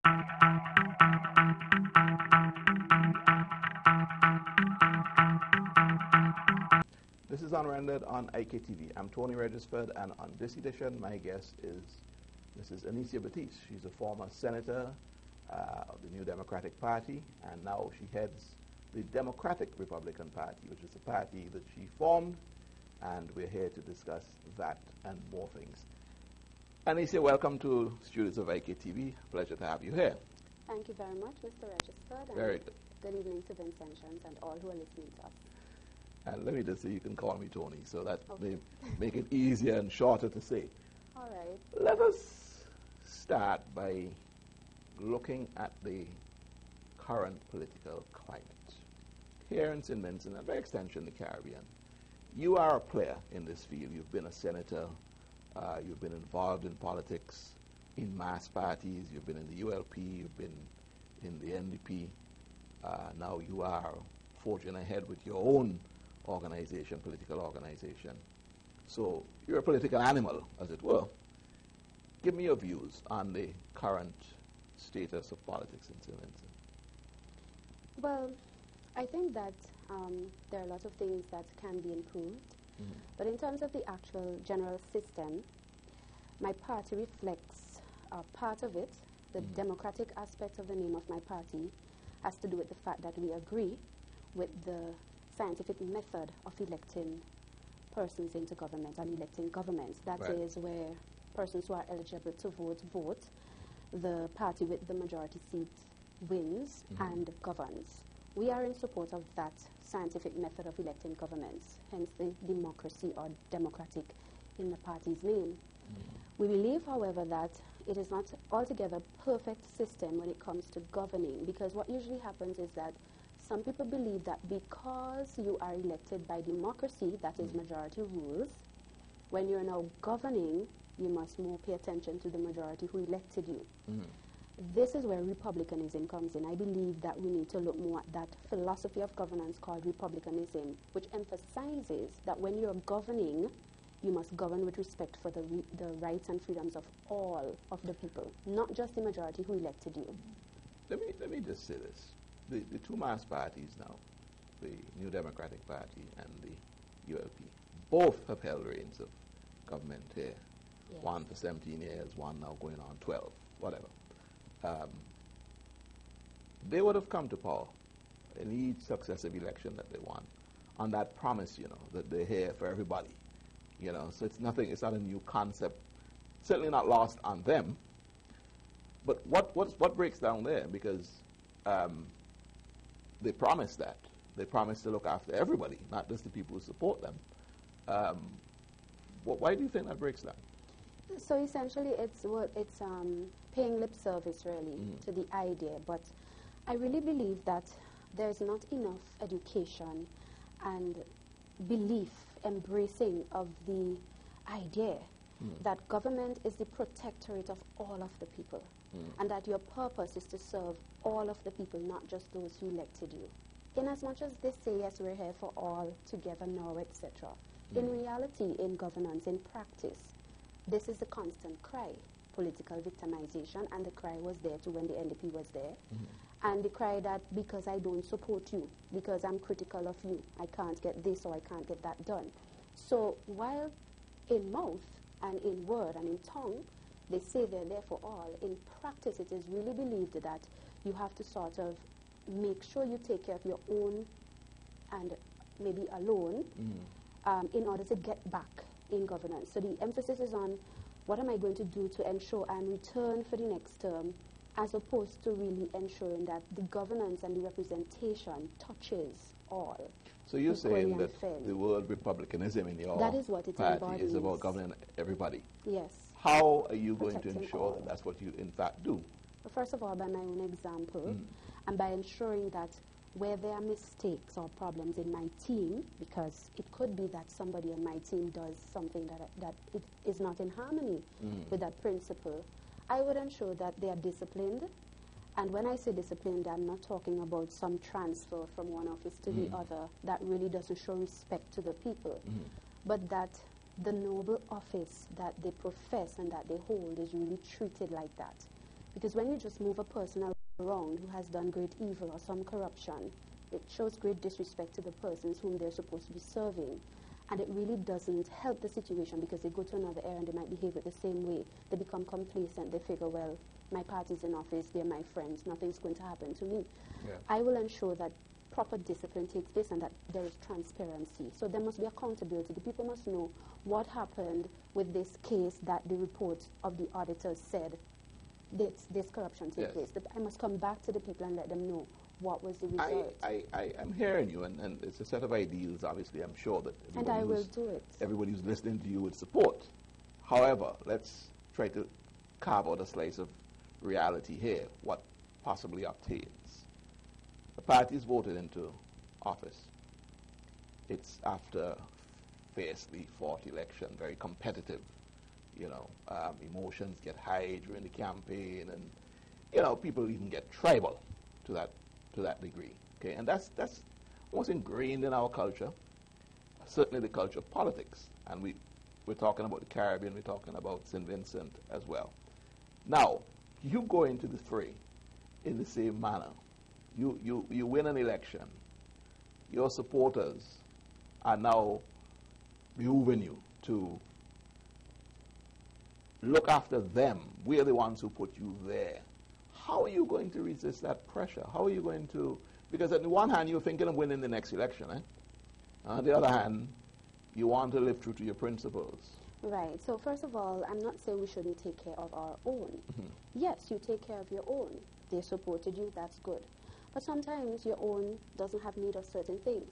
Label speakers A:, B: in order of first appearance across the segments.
A: This is Unrendered on IKTV. I'm Tony Regisford, and on this edition, my guest is Mrs. Anicia Batiste. She's a former senator of the New Democratic Party, and now she heads the Democratic Republican Party, which is a party that she formed, and we're here to discuss that and more things. Anicia, welcome to Studios of IKTV. Pleasure to have you here.
B: Thank you very much, Mr. Regisford.
A: Very good.
B: Good evening to Vincentians and all who are listening to us.
A: And let me just say, you can call me Tony, so that may make it easier and shorter to say.
B: All right.
A: Let us start by looking at the current political climate here in St. Vincent and by extension the Caribbean. You are a player in this field. You've been a senator. You've been involved in politics in mass parties. You've been in the ULP. You've been in the NDP. Now you are forging ahead with your own organization, political organization. So you're a political animal, as it were. Give me your views on the current status of politics in St. Vincent.
B: Well, I think that there are a lot of things that can be improved. But in terms of the actual general system, my party reflects part of it. The democratic aspect of the name of my party has to do with the fact that we agree with the scientific method of electing persons into government and electing governments. That is where persons who are eligible to vote. The party with the majority seat wins and governs. We are in support of that scientific method of electing governments, hence the democracy or democratic in the party's name. We believe, however, that it is not altogether a perfect system when it comes to governing, because what usually happens is that some people believe that because you are elected by democracy, that is majority rules, when you're now governing, you must more pay attention to the majority who elected you. This is where republicanism comes in. I believe that we need to look more at that philosophy of governance called republicanism, which emphasizes that when you're governing, you must govern with respect for the rights and freedoms of all of the people, not just the majority who elected you.
A: Let me just say this. The two mass parties now, the New Democratic Party and the ULP, both have held reins of government here. Yes. One for 17 years, one now going on 12, whatever. They would have come to power in each successive election that they won on that promise, that they're here for everybody. So it's not a new concept, certainly not lost on them. But what breaks down there? Because they promised that. They promised to look after everybody, not just the people who support them. Why do you think that breaks down?
B: So essentially, it's paying lip service, really, to the idea. But I really believe that there's not enough education and belief, embracing of the idea that government is the protectorate of all of the people, and that your purpose is to serve all of the people, not just those who elected you. In as much as they say, yes, we're here for all, together now, etc., in reality, in governance, in practice, this is a constant cry, political victimization, and the cry was there too when the NDP was there. And the cry that because I don't support you, because I'm critical of you, I can't get this or I can't get that done. So while in mouth and in word and in tongue, they say they're there for all, in practice it is really believed that you have to sort of make sure you take care of your own and maybe alone in order to get back in governance. So the emphasis is on what am I going to do to ensure I'm returned for the next term, as opposed to really ensuring that the governance and the representation touches all.
A: So you're saying that the word republicanism in your
B: that is what it
A: party is about governing everybody.
B: Yes.
A: How are you going to ensure that that's what you in fact do?
B: Well, first of all, by my own example, and by ensuring that where there are mistakes or problems in my team, because it could be that somebody on my team does something that it is not in harmony with that principle, I would ensure that they are disciplined. And when I say disciplined, I'm not talking about some transfer from one office to the other that really doesn't show respect to the people, but that the noble office that they profess and that they hold is really treated like that. Because when you just move a person around who has done great evil or some corruption, it shows great disrespect to the persons whom they're supposed to be serving. And it really doesn't help the situation, because they go to another area and they might behave it the same way. They become complacent. They figure, well, my party's in office, they're my friends, nothing's going to happen to me.
A: Yeah.
B: I will ensure that proper discipline takes place and that there is transparency. So there must be accountability. The people must know what happened with this case that the report of the auditors said this corruption took place. I must come back to the people and let them know what was the result.
A: I'm hearing you, and it's a set of ideals, obviously, I'm sure that everybody who's listening to you would support. However, let's try to carve out a slice of reality here, what possibly obtains. The party is voted into office. It's after fiercely fought election, very competitive. Emotions get high during the campaign, and people even get tribal to that degree. Okay, and that's almost ingrained in our culture, certainly the culture of politics. And we're talking about the Caribbean, we're talking about St. Vincent as well. Now, you go into the fray in the same manner. You win an election. Your supporters are now behooving you to look after them. We are the ones who put you there. How are you going to resist that pressure? How are you going to... Because on the one hand, you're thinking of winning the next election. On the other hand, you want to live true to your principles.
B: Right. So first of all, I'm not saying we shouldn't take care of our own. Yes, you take care of your own. They supported you, that's good. But sometimes your own doesn't have need of certain things.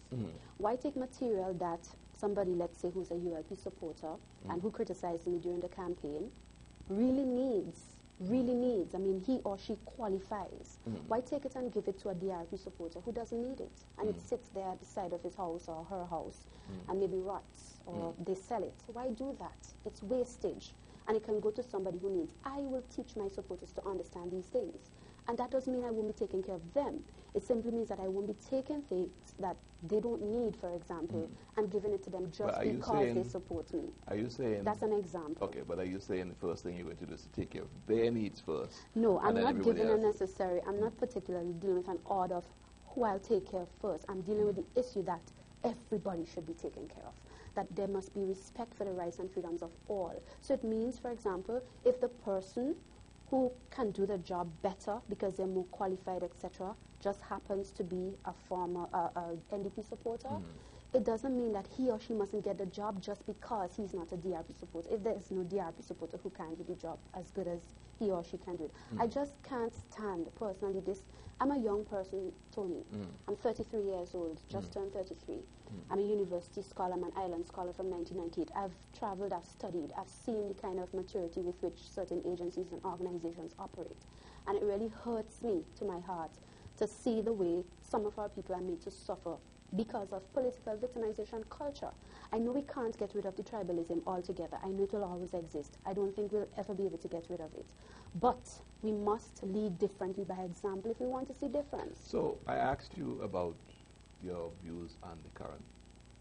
B: Why take material that somebody, let's say, who's a ULP supporter and who criticized me during the campaign really needs, I mean, he or she qualifies. Why take it and give it to a DRP supporter who doesn't need it? And it sits there at the side of his house or her house and maybe rots, or they sell it. So why do that? It's wastage. And it can go to somebody who needs. I will teach my supporters to understand these things. And that doesn't mean I won't be taking care of them. It simply means that I won't be taking things that they don't need, for example, and giving it to them just because they support me.
A: Are you saying...
B: That's an example.
A: Okay, but are you saying the first thing you're going to do is to take care of their needs first?
B: No, I'm not giving a necessary... I'm not particularly dealing with an order of who I'll take care of first. I'm dealing with the issue that everybody should be taken care of. That there must be respect for the rights and freedoms of all. So it means, for example, if the person who can do the job better because they're more qualified, etc., just happens to be a former NDP supporter, it doesn't mean that he or she mustn't get the job just because he's not a DRP supporter. If there's no DRP supporter who can do the job as good as he or she can do it. I just can't stand, personally, this. I'm a young person, Tony. I'm 33 years old, just turned 33. I'm a university scholar, I'm an island scholar from 1998. I've traveled, I've studied, I've seen the kind of maturity with which certain agencies and organizations operate. And it really hurts me to my heart to see the way some of our people are made to suffer because of political victimization culture. I know we can't get rid of the tribalism altogether. I know it will always exist. I don't think we'll ever be able to get rid of it. But we must lead differently by example if we want to see difference.
A: So I asked you about your views on the current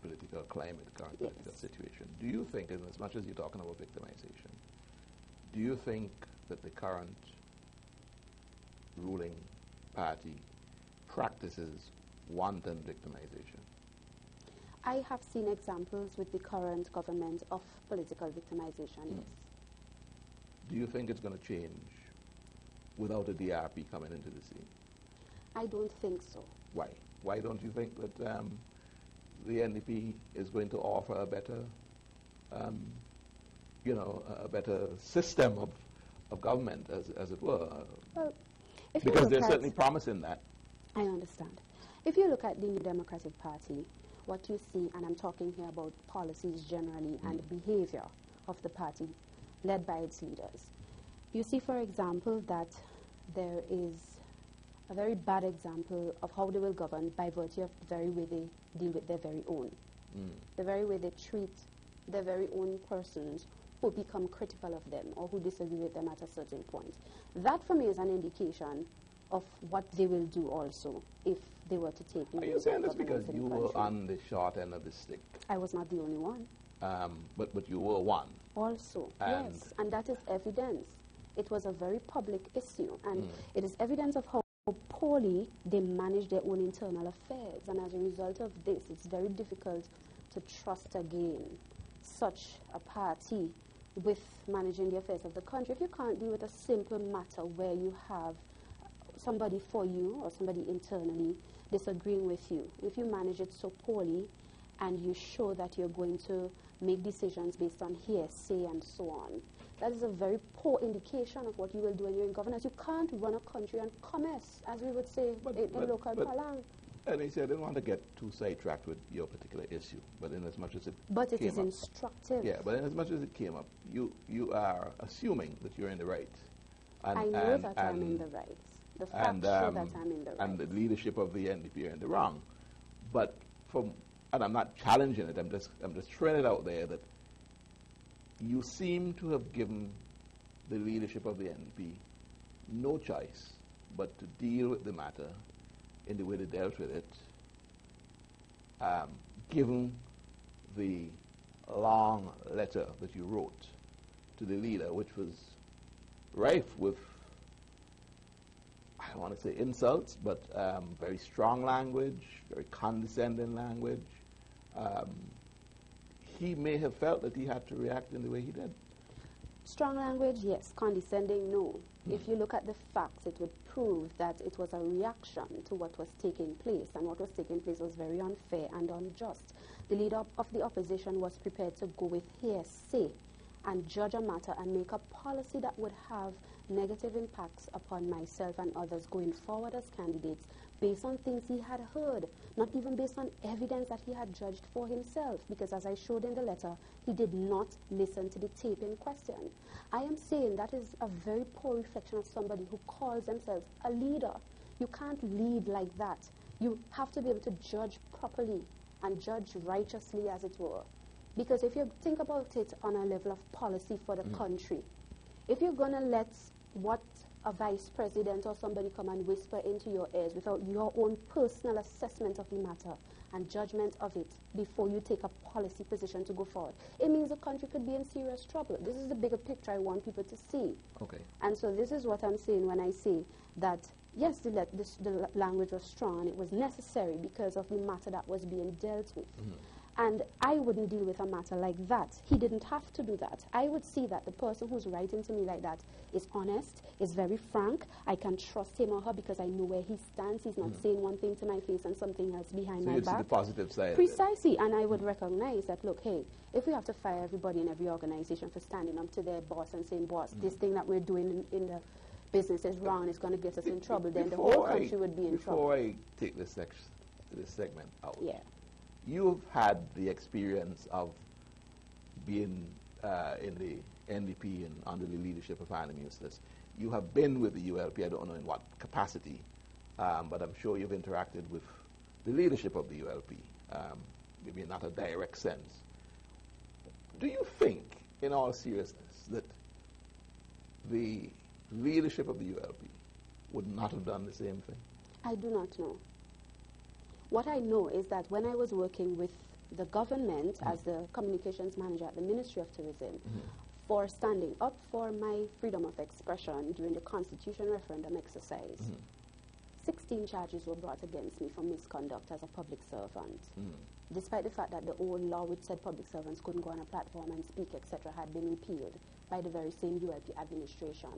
A: political climate, the current political situation. Do you think, and as much as you're talking about victimization, do you think that the current ruling party practices wanton victimization?
B: I have seen examples with the current government of political victimization, yes.
A: Do you think it's going to change without a DRP coming into the scene?
B: I don't think so.
A: Why? Why don't you think that the NDP is going to offer a better, a better system of government, as it were?
B: Well,
A: because they're certainly promising that.
B: I understand. If you look at the New Democratic Party, what you see, and I'm talking here about policies generally and behavior of the party led by its leaders, you see, for example, that there is a very bad example of how they will govern by virtue of the very way they deal with their very own. The very way they treat their very own persons who become critical of them or who disagree with them at a certain point. That, for me, is an indication of what they will do also if they were to take the...
A: Are you saying this because you were on the short end of the stick?
B: I was not the only one.
A: But you were one.
B: Also, yes, and that is evidence. it was a very public issue, and it is evidence of how poorly they manage their own internal affairs. And as a result of this, it's very difficult to trust again such a party with managing the affairs of the country. If you can't deal with a simple matter where you have somebody for you or somebody internally disagreeing with you, if you manage it so poorly and you show that you're going to make decisions based on hearsay and so on, that is a very poor indication of what you will do when you're in governance. You can't run a country on commerce, as we would say in local parlance.
A: And I said, I didn't want to get too sidetracked with your particular issue, but in as much as it
B: But it
A: came
B: is
A: up,
B: instructive.
A: Yeah, but in as much as it came up, you are assuming that you're in the right.
B: And, I know that I'm in the right. The facts show that I'm in the right.
A: And the leadership of the NDP are in the wrong. But and I'm not challenging it, I'm just throwing it out there that you seem to have given the leadership of the NDP no choice but to deal with the matter in the way they dealt with it, given the long letter that you wrote to the leader, which was rife with, I don't want to say insults, but very strong language, very condescending language. He may have felt that he had to react in the way he did.
B: Strong language, yes. Condescending, no. If you look at the facts, it would prove that it was a reaction to what was taking place, and what was taking place was very unfair and unjust. The leader of the opposition was prepared to go with hearsay and judge a matter and make a policy that would have negative impacts upon myself and others going forward as candidates based on things he had heard, not even based on evidence that he had judged for himself, because as I showed in the letter, he did not listen to the tape in question. I am saying that is a very poor reflection of somebody who calls themselves a leader. You can't lead like that. You have to be able to judge properly and judge righteously, as it were. Because if you think about it on a level of policy for the country, if you're going to let what a vice president or somebody come and whisper into your ears without your own personal assessment of the matter and judgment of it before you take a policy position to go forward, it means the country could be in serious trouble. This is the bigger picture I want people to see.
A: Okay.
B: And so this is what I'm saying when I say that, yes, the language was strong and it was necessary because of the matter that was being dealt with. And I wouldn't deal with a matter like that. He didn't have to do that. I would see that the person who's writing to me like that is honest, is very frank. I can trust him or her because I know where he stands. He's not saying one thing to my face and something else behind my back.
A: So you'd see the positive side.
B: Precisely. And I would recognize that, look, hey, if we have to fire everybody in every organization for standing up to their boss and saying, boss, this thing that we're doing in the business is wrong, it's going to get us in trouble, then the whole country would be in trouble.
A: Before I take this segment out,
B: yeah.
A: You've had the experience of being in the NDP and under the leadership of Anna Eustace. You have been with the ULP, I don't know in what capacity, but I'm sure you've interacted with the leadership of the ULP, maybe in not a direct sense. Do you think, in all seriousness, that the leadership of the ULP would not have done the same thing?
B: I do not know. What I know is that when I was working with the government as the communications manager at the Ministry of Tourism for standing up for my freedom of expression during the Constitution referendum exercise, 16 charges were brought against me for misconduct as a public servant, despite the fact that the old law which said public servants couldn't go on a platform and speak, etc., had been repealed by the very same ULP administration.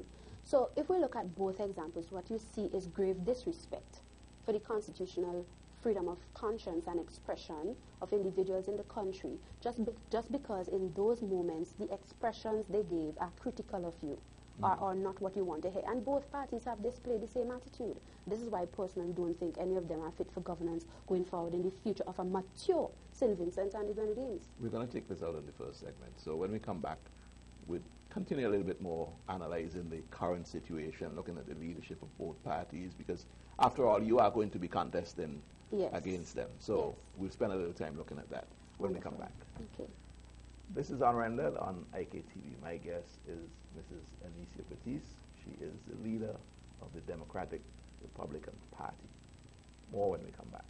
B: So if we look at both examples, what you see is grave disrespect for the constitutional freedom of conscience and expression of individuals in the country, just because in those moments the expressions they gave are critical of you, or not what you want to hear. And both parties have displayed the same attitude. This is why I personally don't think any of them are fit for governance going forward in the future of a mature St. Vincent and the Grenadines.
A: We're going to take this out in the first segment. So when we come back, we'll continue a little bit more analyzing the current situation, looking at the leadership of both parties, because after all, you are going to be contesting against them. So we'll spend a little time looking at that when we come back.
B: Okay.
A: This is Unrendered on IKTV. My guest is Mrs. Anicia Batiste. She is the leader of the Democratic Republican Party. More when we come back.